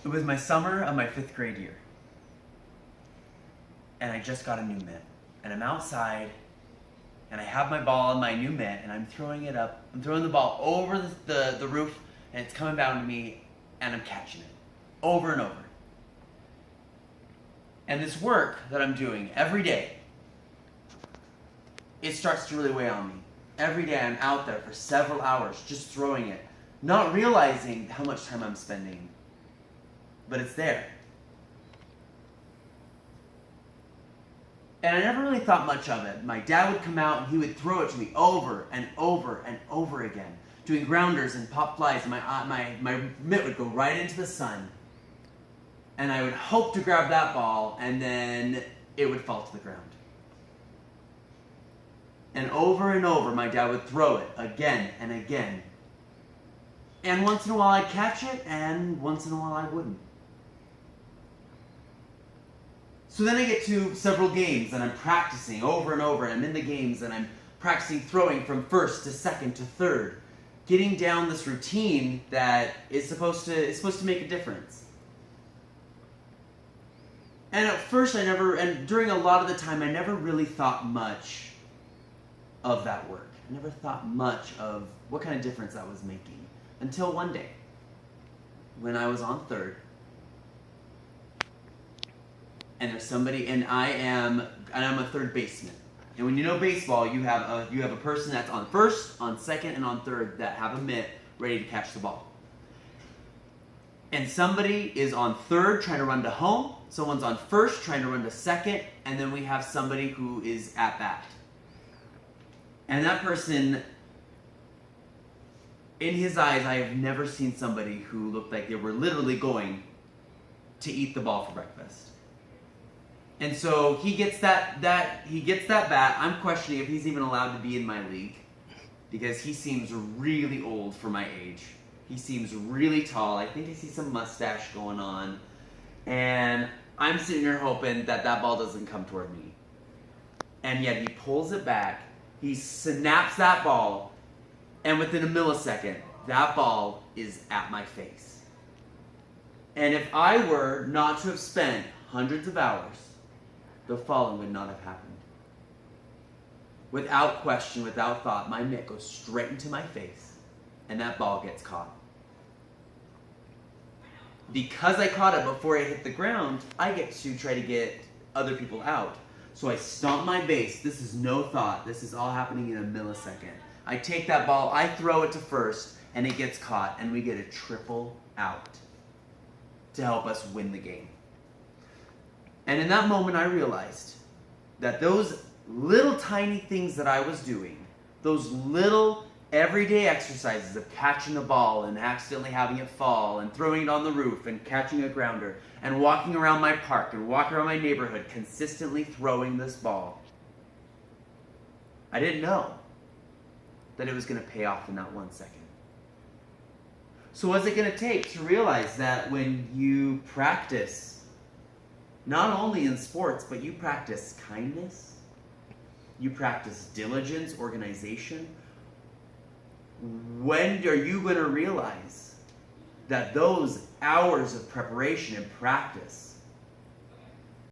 It was my summer of my 5th grade year. And I just got a new mitt. And I'm outside, and I have my ball in my new mitt, and I'm throwing it up. I'm throwing the ball over the roof, and it's coming down to me, and I'm catching it. Over and over. And this work that I'm doing every day, it starts to really weigh on me. Every day I'm out there for several hours just throwing it, not realizing how much time I'm spending, but it's there. And I never really thought much of it. My dad would come out and he would throw it to me over and over and over again, doing grounders and pop flies, and my mitt would go right into the sun. And I would hope to grab that ball, and then it would fall to the ground. And over, my dad would throw it again and again. And once in a while I'd catch it, and once in a while I wouldn't. So then I get to several games, and I'm practicing over and over, and I'm in the games, and I'm practicing throwing from first to second to third, getting down this routine that is supposed to make a difference. And at first and during a lot of the time, I never really thought much of that work. I never thought much of what kind of difference that was making. Until one day, when I was on third, and there's somebody, and I'm a third baseman. And when you know baseball, you have a person that's on first, on second, and on third that have a mitt ready to catch the ball. And somebody is on third trying to run to home, someone's on first trying to run to second, and then we have somebody who is at bat. And that person, in his eyes, I have never seen somebody who looked like they were literally going to eat the ball for breakfast. And so he gets that bat. I'm questioning if he's even allowed to be in my league, because he seems really old for my age. He seems really tall. I think I see some mustache going on. And I'm sitting here hoping that ball doesn't come toward me. And yet he pulls it back. He snaps that ball. And within a millisecond, that ball is at my face. And if I were not to have spent hundreds of hours, the following would not have happened. Without question, without thought, my mitt goes straight into my face, and that ball gets caught. Because I caught it before it hit the ground, I get to try to get other people out. So I stomp my base. This is no thought. This is all happening in a millisecond. I take that ball, I throw it to first, and it gets caught, and we get a triple out to help us win the game. And in that moment, I realized that those little tiny things that I was doing, those little everyday exercises of catching a ball and accidentally having it fall and throwing it on the roof and catching a grounder and walking around my park and walking around my neighborhood consistently throwing this ball, I didn't know that it was going to pay off in that 1 second. So what's it going to take to realize that when you practice, not only in sports, but you practice kindness, you practice diligence, organization, when are you going to realize that those hours of preparation and practice